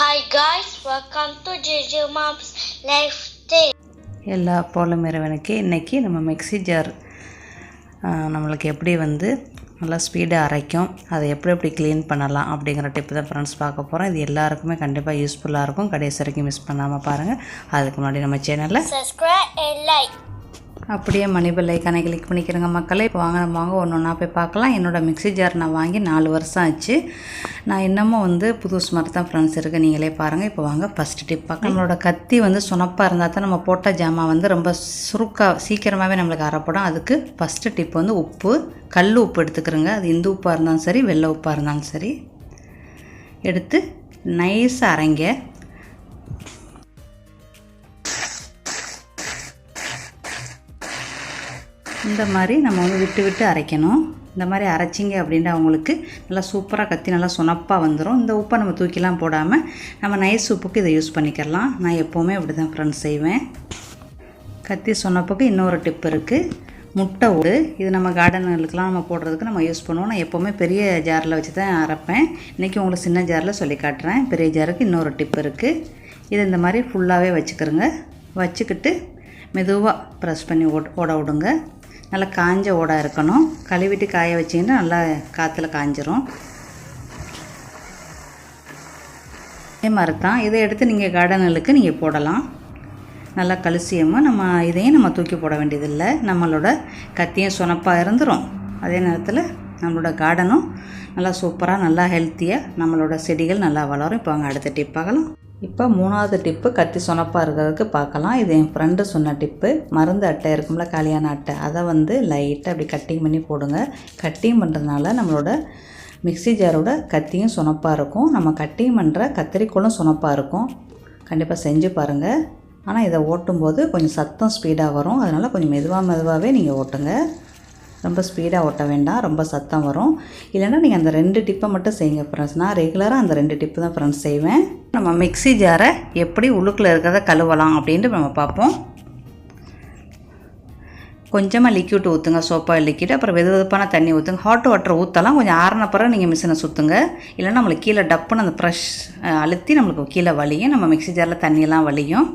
Hi guys, welcome to JJ Mom's Lifestyle. எல்லா போலும் இறைவனுக்கு இன்றைக்கி நம்ம மிக்ஸி ஜார் நம்மளுக்கு எப்படி நல்லா ஸ்பீடாக அரைக்கும், அதை எப்படி க்ளீன் பண்ணலாம் அப்படிங்கிற டிப்பு தான் ஃப்ரெண்ட்ஸ் பார்க்க போகிறோம். இது எல்லாருக்குமே கண்டிப்பாக யூஸ்ஃபுல்லாக இருக்கும். கடைசி வரைக்கும் மிஸ் பண்ணாமல் பாருங்கள். அதுக்கு முன்னாடி நம்ம சேனலில் subscribe and like. அப்படியே மணி பெல் ஐக்கானை கிளிக் பண்ணிக்கிறேங்க மக்களே. இப்போ வாங்க ஒன்று ஒன்றா போய் பார்க்கலாம். என்னோடய மிக்ஸி ஜார் நான் வாங்கி 4 வருஷம் ஆச்சு. நான் இன்னமும் புதுசு மாதிரி தான் ஃப்ரெண்ட்ஸ் இருக்குது, நீங்களே பாருங்கள். இப்போ வாங்க ஃபஸ்ட்டு டிப் பார்க்கலாம். நம்மளோட கத்தி சுனப்பாக இருந்தால் தான் நம்ம போட்ட ஜாமான் ரொம்ப சுருக்காக சீக்கிரமாகவே நம்மளுக்கு அரைப்படும். அதுக்கு ஃபஸ்ட்டு டிப் உப்பு, கல் உப்பு எடுத்துக்கிறோங்க. அது இந்து உப்பாக இருந்தாலும் சரி, வெள்ளை உப்பாக இருந்தாலும் சரி, எடுத்து நைஸாக அரைங்க. இந்த மாதிரி நம்ம விட்டு அரைக்கணும். இந்த மாதிரி அரைச்சிங்க அப்படின்னா அவங்களுக்கு நல்லா சூப்பராக கத்தி நல்லா சுனப்பாக வந்துடும். இந்த உப்பை நம்ம தூக்கிலாம் போடாமல் நம்ம நைஸ் உப்புக்கு இதை யூஸ் பண்ணிக்கலாம். நான் எப்போவுமே அப்படி தான் ஃப்ரெண்ட்ஸ் செய்வேன். கத்தி சொன்னப்புக்கு இன்னொரு டிப் இருக்குது, முட்டை ஓடு. இது நம்ம கார்டனுக்கெலாம் நம்ம போடுறதுக்கு நம்ம யூஸ் பண்ணுவோம். நான் எப்போவுமே பெரிய ஜாரில் வச்சு தான் அரைப்பேன். இன்றைக்கி உங்களுக்கு சின்ன ஜாரில் சொல்லி காட்டுறேன். பெரிய ஜாருக்கு இன்னொரு டிப் இருக்குது. இது இந்த மாதிரி ஃபுல்லாகவே வச்சுக்கிறோங்க. வச்சுக்கிட்டு மெதுவாக ப்ரெஸ் பண்ணி ஓட விடுங்க. நல்லா காஞ்ச ஓடாக இருக்கணும். கழுவிட்டு காய வச்சிங்கன்னா நல்லா காற்றுல காஞ்சிரும். அதே மாதிரி தான் இதை எடுத்து நீங்கள் கார்டனுக்கு நீங்கள் போடலாம். நல்லா கல்சியமாக இதையும் நம்ம தூக்கி போட வேண்டியதில்லை. நம்மளோட கத்தியும் சுனப்பாக இருந்துடும். அதே நேரத்தில் நம்மளோட கார்டனும் நல்லா சூப்பராக நல்லா ஹெல்த்தியாக நம்மளோட செடிகள் நல்லா வளரும். இப்போ அவங்க அடுத்த டிப் பார்க்கலாம். இப்போ 3வது டிப்பு கத்தி சொனப்பாக இருக்கிறதுக்கு பார்க்கலாம். இது என் ஃப்ரெண்டு சொன்ன டிப்பு. மருந்து அட்டை இருக்கும்ல, காலியான அட்டை, அதை லைட்டாக அப்படி கட்டிங் பண்ணி போடுங்க. கட்டிங் பண்ணுறதுனால நம்மளோட மிக்ஸி ஜாரோட கத்தியும் சுனப்பாக இருக்கும். நம்ம கட்டிங் பண்ணுற கத்திரிக்கோளும் சுனப்பாக இருக்கும். கண்டிப்பாக செஞ்சு பாருங்கள். ஆனால் இதை ஓட்டும்போது கொஞ்சம் சத்தம் ஸ்பீடாக வரும். அதனால் கொஞ்சம் மெதுவாகவே நீங்கள் ஓட்டுங்க. ரொம்ப ஸ்பீடாக ஓட்ட வேண்டாம், ரொம்ப சத்தம் வரும். இல்லைன்னா நீங்கள் அந்த 2 டிப்பை மட்டும் செய்யுங்க ஃப்ரெண்ட்ஸ். நான் ரெகுலராக அந்த 2 டிப்பு தான் ஃப்ரெண்ட்ஸ் செய்வேன். நம்ம மிக்ஸி ஜாரை எப்படி உள்ளுக்குள்ளே இருக்கிறத கழுவலாம் அப்படின்ட்டு நம்ம பார்ப்போம். கொஞ்சமாக லிக்விட் ஊற்றுங்க, சோப்பா லிக்விட். அப்புறம் வெதுவெதுப்பான தண்ணி ஊற்றுங்க. ஹாட் வாட்டர் ஊற்றலாம். கொஞ்சம் ஆறின பிறகு நீங்கள் மிஷினை சுற்றுங்க. இல்லைன்னா நம்மளுக்கு கீழே டப்புன்னு அந்த ப்ரெஷ் அழுத்தி நம்மளுக்கு கீழே வலியும். நம்ம மிக்ஸி ஜாரில் தண்ணியெல்லாம் வலியும்.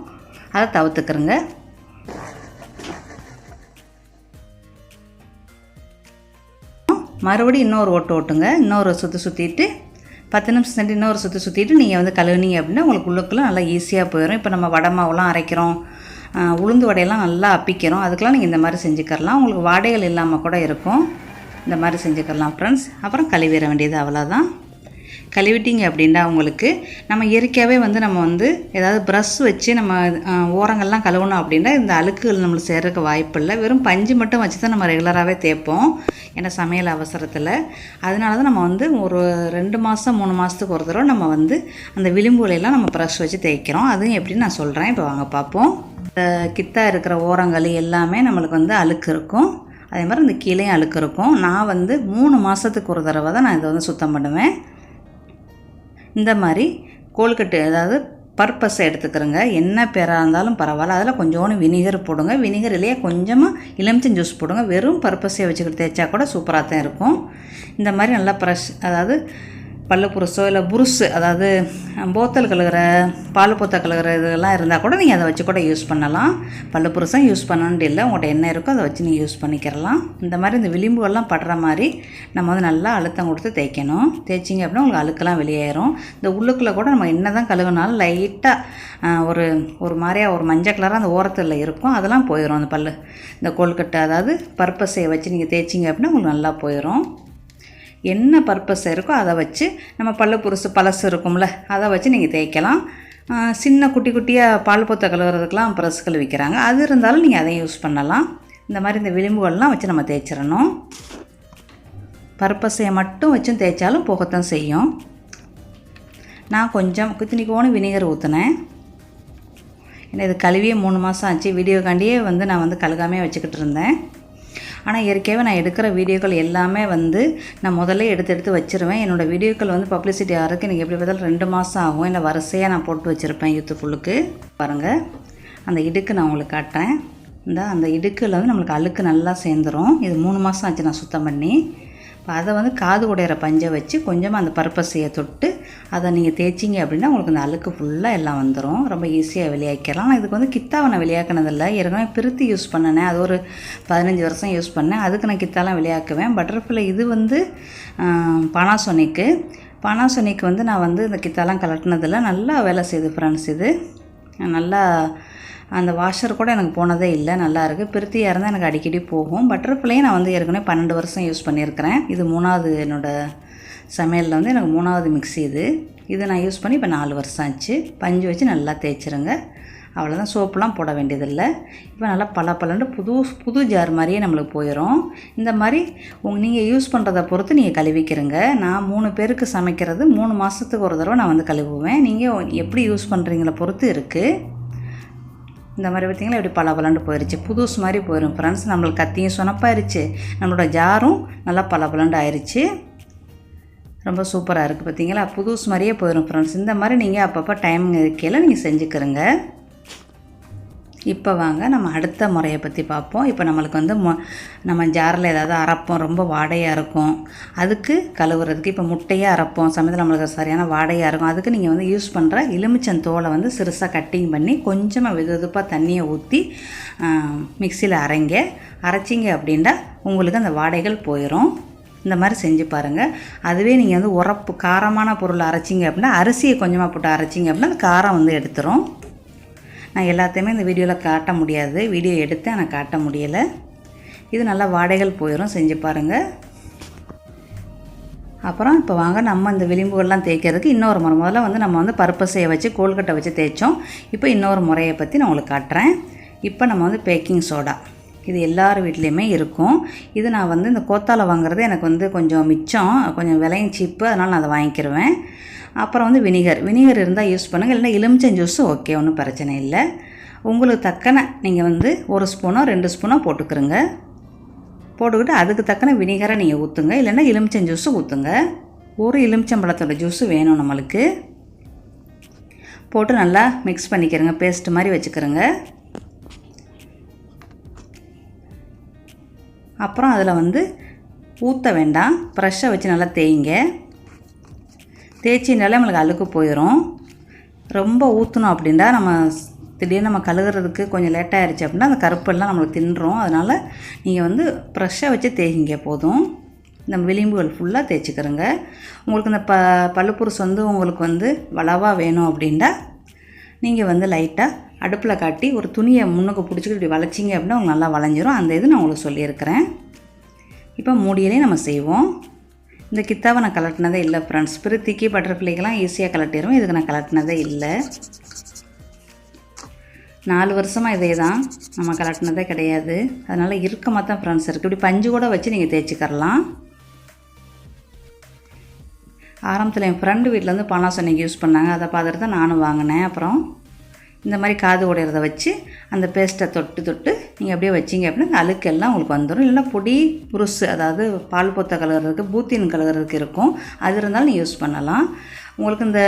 அதை தவிர்த்துக்கிறோங்க. மறுபடியும் இன்னொரு ஓட்டுங்க. இன்னொரு சுற்றிட்டு 10 நிமிஷம் சென்று இன்னொரு சுற்றிட்டு நீங்கள் கழுவுனீங்க அப்படின்னா உங்களுக்கு உள்ளுக்குள்ளே நல்லா ஈஸியாக போயிடும். இப்போ நம்ம வடை மாவுலாம் அரைக்கிறோம், உளுந்து வடையெல்லாம் நல்லா அப்பிக்கிறோம். அதுக்கெலாம் நீங்கள் இந்த மாதிரி செஞ்சுக்கலாம். உங்களுக்கு வாடைகள் இல்லாமல் கூட இருக்கும். இந்த மாதிரி செஞ்சுக்கலாம் ஃப்ரெண்ட்ஸ். அப்புறம் கழுவிட வேண்டியது, அவ்வளோதான். கழுவிட்டிங்க அப்படின்னா உங்களுக்கு நம்ம இயற்கையாகவே நம்ம ஏதாவது ப்ரஷ் வச்சு நம்ம ஓரங்கள்லாம் கழுவணும் அப்படின்னா இந்த அழுக்குகள் நம்மளுக்கு சேர்றதுக்கு வாய்ப்பு இல்லை. வெறும் பஞ்சு மட்டும் வச்சு தான் நம்ம ரெகுலராகவே தேய்ப்போம், ஏன்னா சமையல் அவசரத்தில். அதனால தான் நம்ம ஒரு 2 மாதம் 3 மாதத்துக்கு ஒரு தடவை நம்ம அந்த விளிம்புகளெல்லாம் நம்ம ப்ரஷ் வச்சு தேய்க்கிறோம். அதுவும் எப்படின்னு நான் சொல்கிறேன். இப்போ வாங்க பார்ப்போம். இந்த கித்தா இருக்கிற ஓரங்கள் எல்லாமே நம்மளுக்கு அழுக்கு இருக்கும். அதே மாதிரி இந்த கீழேயும் அழுக்கு இருக்கும். நான் 3 மாதத்துக்கு ஒரு தடவை தான் நான் இதை சுத்தம் பண்ணுவேன். இந்த மாதிரி கோல்கட்டு, அதாவது பர்பஸை எடுத்துக்கிறோங்க. என்ன பேராக இருந்தாலும் பரவாயில்ல. அதில் கொஞ்சோண்டு வினிகர் போடுங்க. வினிகர் இல்லையா கொஞ்சமாக இளமிச்சம் ஜூஸ் போடுங்க. வெறும் பர்பஸை வச்சுக்கிட்டு தேய்ச்சா கூட சூப்பராக தான் இருக்கும். இந்த மாதிரி நல்லா ப்ரஷ், அதாவது பல்லு புருஷோ இல்லை புருஷு, அதாவது போத்தல் கழுகுற, பால் போத்த கழுகுற இதெல்லாம் இருந்தால் கூட நீங்கள் அதை வச்சு கூட யூஸ் பண்ணலாம். பல்லு புருஷம் யூஸ் பண்ணணுன்ட்டு இல்லை, உங்கள்கிட்ட என்ன இருக்கோ அதை வச்சு நீங்கள் யூஸ் பண்ணிக்கிறலாம். இந்த மாதிரி இந்த விளிம்புகள்லாம் படுற மாதிரி நம்ம நல்லா அழுத்தம் கொடுத்து தேய்க்கணும். தேய்ச்சிங்க அப்படின்னா உங்களுக்கு அழுக்கெல்லாம் வெளியேறும். இந்த உள்ளுக்குள்ளே கூட நம்ம என்ன தான் கழுவினாலும் லைட்டாக ஒரு மாதிரியாக ஒரு மஞ்சள் கலராக அந்த ஓரத்தில் இருக்கும். அதெல்லாம் போயிடும். அந்த பல்லு இந்த கோல்கட்டை, அதாவது பர்பஸை வச்சு நீங்கள் தேய்ச்சிங்க அப்படின்னா உங்களுக்கு நல்லா போயிடும். என்ன பர்பஸ் இருக்கோ அதை வச்சு நம்ம பழசு இருக்கும்ல, அதை வச்சு நீங்கள் தேய்க்கலாம். சின்ன குட்டியாக பால் பொத்த கழுவுறதுக்கெலாம் ப்ரெஸ் கழுவிக்கிறாங்க, அது இருந்தாலும் நீங்கள் அதையும் யூஸ் பண்ணலாம். இந்த மாதிரி இந்த விளிம்புகள்லாம் வச்சு நம்ம தேய்ச்சிடணும். பர்பஸை மட்டும் வச்சும் தேய்ச்சாலும் போகத்தான் செய்யும். நான் கொஞ்சம் குத்தினிக்கோன்னு வினிகர் ஊற்றினேன். ஏன்னா இது கழுவியே 3 மாதம் ஆச்சு. வீடியோக்காண்டியே நான் கழுகாமே வச்சுக்கிட்டு இருந்தேன். ஆனால் இயற்கையாகவே நான் எடுக்கிற வீடியோக்கள் எல்லாமே நான் முதல்ல எடுத்து வச்சுருவேன். என்னோடய வீடியோக்கள் பப்ளிசிட்டி ஆகிறதுக்கு எனக்கு எப்படி பார்த்தாலும் 2 மாதம் ஆகும். இல்லை வரிசையாக நான் போட்டு வச்சுருப்பேன் யூத்துக்குள்ளுக்கு. பாருங்கள், அந்த இடுக்கு நான் உங்களுக்கு காட்டுறேன். அந்த இடுக்கில் நம்மளுக்கு அழுக்கு நல்லா சேர்ந்துடும். இது 3 மாதம் ஆச்சு நான் சுத்தம் பண்ணி. அதை வந்து காது உடையிற பஞ்சை வச்சு கொஞ்சமாக அந்த பருப்பசையை தொட்டு அதை நீங்கள் தேய்ச்சிங்க அப்படின்னா உங்களுக்கு அந்த அழுக்கு ஃபுல்லாக எல்லாம் வந்துடும். ரொம்ப ஈஸியாக வெளியாக்கிடலாம். நான் இதுக்கு வந்து கித்தாவை நான் வெளியாக்கினதில்லை, ஏற்கனவே பிரித்து யூஸ் பண்ணினேன். அது ஒரு 15 வருஷம் யூஸ் பண்ணேன். அதுக்கு நான் கித்தாலாம் வெளியாக்குவேன். பட்டர்ஃப்ளை இது வந்து பானாசோனிக் வந்து நான் வந்து இந்த கித்தாலாம் கலட்டினதில்லை. நல்லா வேலை செய்யுது ஃப்ரெண்ட்ஸ். இது நல்லா அந்த வாஷர் கூட எனக்கு போனதே இல்லை, நல்லா இருக்குது. பிரித்தியாக இருந்தால் எனக்கு அடிக்கடி போகும். பட்டர்ஃப்ளையும் நான் வந்து ஏற்கனவே 12 வருஷம் யூஸ் பண்ணியிருக்கிறேன். இது 3வது என்னோடய சமையலில் வந்து எனக்கு 3வது மிக்ஸி இது நான் யூஸ் பண்ணி இப்போ 4 வருஷம் ஆச்சு. பஞ்சு வச்சு நல்லா தேய்ச்சிருங்க, அவ்வளோதான். சோப்புலாம் போட வேண்டியதில்லை. இப்போ நல்லா பலன்னு புது ஜார் மாதிரியே நம்மளுக்கு போயிடும். இந்த மாதிரி நீங்கள் யூஸ் பண்ணுறதை பொறுத்து நீங்கள் கழுவிக்கிறங்க. நான் 3 பேருக்கு சமைக்கிறது 3 மாதத்துக்கு ஒரு தடவை நான் வந்து கழுவுவேன். நீங்கள் எப்படி யூஸ் பண்ணுறீங்கள பொறுத்து இருக்குது. இந்த மாதிரி பார்த்திங்களா இப்படி பலன்னு போயிடுச்சு, புதுசு மாதிரி போயிடும் ஃப்ரெண்ட்ஸ். நம்மளுக்கு கத்தியும் சொனப்பாயிருச்சு, நம்மளோட ஜாரும் நல்லா பலன்னு ஆயிடுச்சு. ரொம்ப சூப்பராக இருக்குது பார்த்திங்களா, புதுசு மாதிரியே போயிடும் ஃப்ரெண்ட்ஸ். இந்த மாதிரி நீங்கள் அப்பப்போ டைம் இருக்கையில் நீங்கள் செஞ்சுக்கிறங்க. இப்போ வாங்க நம்ம அடுத்த முறையை பற்றி பார்ப்போம். இப்போ நம்மளுக்கு வந்து நம்ம ஜாரில் ஏதாவது அரைப்போம், ரொம்ப வாடையாக இருக்கும், அதுக்கு கழுவுறதுக்கு. இப்போ முட்டையாக அரைப்போம், சமயத்தில் நம்மளுக்கு சரியான வாடையாக இருக்கும், அதுக்கு நீங்கள் வந்து யூஸ் பண்ணுற எலுமிச்சந்தோலை வந்து சிறுசாக கட்டிங் பண்ணி கொஞ்சமாக வெதுப்பாக தண்ணியை ஊற்றி மிக்சியில் அரைச்சிங்க அப்படின்னா உங்களுக்கு அந்த வாடைகள் போயிடும். இந்த மாதிரி செஞ்சு பாருங்கள். அதுவே நீங்கள் வந்து உரப்பு காரமான பொருள் அரைச்சிங்க அப்படின்னா அரிசியை கொஞ்சமாக போட்டு அரைச்சிங்க அப்படின்னா அந்த காரம் வந்து எடுத்துரும். நான் எல்லாத்தையுமே இந்த வீடியோவில் காட்ட முடியாது, வீடியோ எடுத்து ஆனால் காட்ட முடியலை. இது நல்லா வாடைகள் போயிடும், செஞ்சு பாருங்கள். அப்புறம் இப்போ வாங்க நம்ம இந்த விளிம்புகள்லாம் தேய்க்கிறதுக்கு இன்னொரு முறை. முதல்ல வந்து நம்ம வந்து பருப்பசையை வச்சு கோல்கட்டை வச்சு தேய்ச்சோம். இப்போ இன்னொரு முறையை பற்றி நான் உங்களுக்கு காட்டுறேன். இப்போ நம்ம வந்து பேக்கிங் சோடா, இது எல்லார் வீட்லேயுமே இருக்கும். இது நான் வந்து இந்த கோத்தால வாங்குறது எனக்கு வந்து கொஞ்சம் மிச்சம், கொஞ்சம் விலையும் சீப்பு, அதனால் நான் அதை வாங்கிக்கிடுவேன். அப்புறம் வந்து வினிகர் இருந்தால் யூஸ் பண்ணுங்கள், இல்லைன்னா எலுமிச்சம் ஜூஸு ஓகே, ஒன்றும் பிரச்சனை இல்லை. உங்களுக்கு தக்கன நீங்கள் வந்து 1 ஸ்பூனோ 2 ஸ்பூனோ போட்டுக்கிறங்க. போட்டுக்கிட்டு அதுக்கு தக்கன வினிகரை நீங்கள் ஊற்றுங்க, இல்லைன்னா எலுமிச்சம் ஜூஸு ஊற்றுங்க. ஒரு எலுமிச்சம்பழத்தோட ஜூஸு வேணும் நம்மளுக்கு. போட்டு நல்லா மிக்ஸ் பண்ணிக்கிறங்க, பேஸ்ட் மாதிரி வச்சுக்கிறங்க. அப்புறம் அதில் வந்து ஊற்ற வேண்டாம், ப்ரெஷ்ஷை வச்சு நல்லா தேய்ச்சினாலே நம்மளுக்கு அழுக்கு போயிடும். ரொம்ப ஊற்றணும் அப்படின்னா நம்ம திடீர்னு நம்ம கழுகுறதுக்கு கொஞ்சம் லேட்டாக ஆயிடுச்சு அப்படின்னா அந்த கருப்பெல்லாம் நம்மளுக்கு தின்றும். அதனால் நீங்கள் வந்து ப்ரெஷ்ஷை வச்சு தேய்ங்க போதும். இந்த விளிம்புகள் ஃபுல்லாக தேய்ச்சிக்கிறங்க. உங்களுக்கு இந்த பல்லுப்புருசு வந்து உங்களுக்கு வந்து வளவாக வேணும் அப்படின்னா நீங்கள் வந்து லைட்டாக அடுப்பில் காட்டி ஒரு துணியை முன்னுக்கு பிடிச்சிக்கிட்டு இப்படி வளைச்சிங்க அப்படின்னா உங்களுக்கு நல்லா வளைஞ்சிரும். அந்த இது நான் உங்களுக்கு சொல்லியிருக்கிறேன். இப்போ மூடியிலே நம்ம செய்வோம். இந்த கித்தாவை நான் கலட்டினதே இல்லை ஃப்ரெண்ட்ஸ். பிரித்திக்கு பட்டர்ஃப்ளைக்கெல்லாம் ஈஸியாக கலட்டிடுவோம், இதுக்கு நான் கலட்டினதே இல்லை. 4 வருஷமாக இதே தான், நம்ம கலட்டினதே கிடையாது. அதனால் இறுக்கமாக தான் ஃப்ரெண்ட்ஸ் இருக்குது. இப்படி பஞ்சு கூட வச்சு நீங்கள் தேய்ச்சிக்கரலாம். ஆரம்பத்தில் என் ஃப்ரெண்டு வீட்டில் வந்து பானாசோனிக் யூஸ் பண்ணாங்க, அதை பார்த்துட்டு தான் நானும் வாங்கினேன். அப்புறம் இந்த மாதிரி காது உடையிறத வச்சு அந்த பேஸ்ட்டை தொட்டு நீங்கள் அப்படியே வச்சிங்க அப்படின்னா அந்த அழுக்கெல்லாம் உங்களுக்கு வந்துடும். இல்லைன்னா பொடி புருசு, அதாவது பால் பொத்த கழுவுறதுக்கு பூத்தின் கழுவுறதுக்கு இருக்கும், அது இருந்தாலும் நீங்கள் யூஸ் பண்ணலாம். உங்களுக்கு இந்த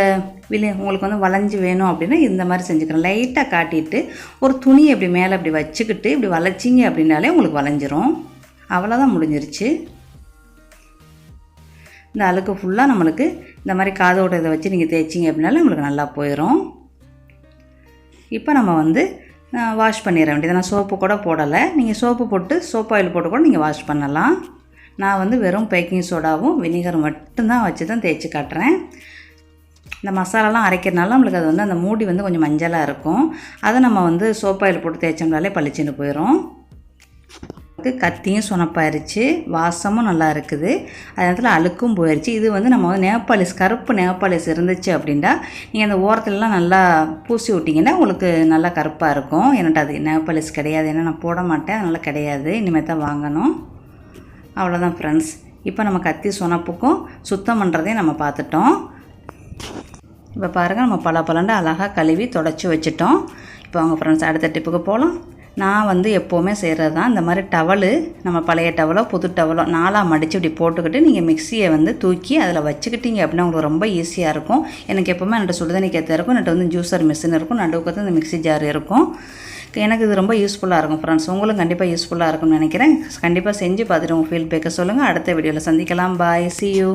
உங்களுக்கு வந்து வளைஞ்சி வேணும் அப்படின்னா இந்த மாதிரி செஞ்சுக்கிறேன். லைட்டாக காட்டிட்டு ஒரு துணியை இப்படி மேலே இப்படி வச்சுக்கிட்டு இப்படி வளைச்சிங்க அப்படின்னாலே உங்களுக்கு வளைஞ்சிரும். அவ்வளோதான், முடிஞ்சிருச்சு. இந்த அழுக்கு ஃபுல்லாக நம்மளுக்கு இந்த மாதிரி காதோட இதை வச்சு நீங்கள் தேய்ச்சிங்க அப்படின்னாலே உங்களுக்கு நல்லா போயிடும். இப்போ நம்ம வந்து வாஷ் பண்ணிட வேண்டியது. நான் சோப்பு கூட போடலை, நீங்கள் சோப்பு போட்டு சோப் ஆயில் போட்டு கூட நீங்கள் வாஷ் பண்ணலாம். நான் வந்து வெறும் பேக்கிங் சோடாவும் வினிகர் மட்டும்தான் வச்சு தான் தேய்ச்சி காட்டுறேன். இந்த மசாலாலாம் அரைக்கிறனால நம்மளுக்கு அது வந்து அந்த மூடி வந்து கொஞ்சம் மஞ்சளாக இருக்கும். அதை நம்ம வந்து சோப் ஆயில் போட்டு தேய்ச்சோம்னாலே பளிச்சுன்னு போயிடும். கத்தியும் சுனப்பாயிருச்சு, வாசமும் நல்லா இருக்குது, அது நேரத்தில் அழுக்கும் போயிடுச்சு. இது வந்து நம்ம வந்து நேப்பாலிஸ், கருப்பு நேப்பாலிஸ் இருந்துச்சு அப்படின்னா நீங்கள் அந்த ஓரத்துலலாம் நல்லா பூசி விட்டிங்கன்னா உங்களுக்கு நல்லா கருப்பாக இருக்கும். ஏன்னாட்டா அது நேப்பாலிஸ் கிடையாது, ஏன்னா நான் போட மாட்டேன், அதனால் கிடையாது, இனிமேல் தான் வாங்கணும். அவ்வளோதான் ஃப்ரெண்ட்ஸ். இப்போ நம்ம கத்தி சுனப்புக்கும் சுத்தம் பண்ணுறதையும் நம்ம பார்த்துட்டோம். இப்போ பாருங்கள், நம்ம பலண்டு அழகாக கழுவி தொடச்சி வச்சுட்டோம். இப்போ அவங்க ஃப்ரெண்ட்ஸ் அடுத்த டிப்புக்கு போகலாம். நான் வந்து எப்போவுமே செய்கிறது தான், இந்த மாதிரி டவலு, நம்ம பழைய டவலோ புது டவலோ 4ஆக மடித்து இப்படி போட்டுக்கிட்டு நீங்கள் மிக்சியை வந்து தூக்கி அதில் வச்சுக்கிட்டீங்க அப்படின்னா உங்களுக்கு ரொம்ப ஈஸியாக இருக்கும். எனக்கு எப்போவுமே என்கிட்ட சுடுதண்ணி கேத்த இருக்கும், என்கிட்ட வந்து ஜூஸர் மிஷின் இருக்கும், நடுவுக்கு இந்த மிக்சி ஜார் இருக்கும். எனக்கு இது ரொம்ப யூஸ்ஃபுல்லாக இருக்கும் ஃப்ரெண்ட்ஸ். உங்களும் கண்டிப்பாக யூஸ்ஃபுல்லாக இருக்கும்னு நினைக்கிறேன். கண்டிப்பாக செஞ்சு பார்த்துட்டு உங்கள் ஃபீட்பேக்கை சொல்லுங்கள். அடுத்த வீடியோவில் சந்திக்கலாம். பாய், see you.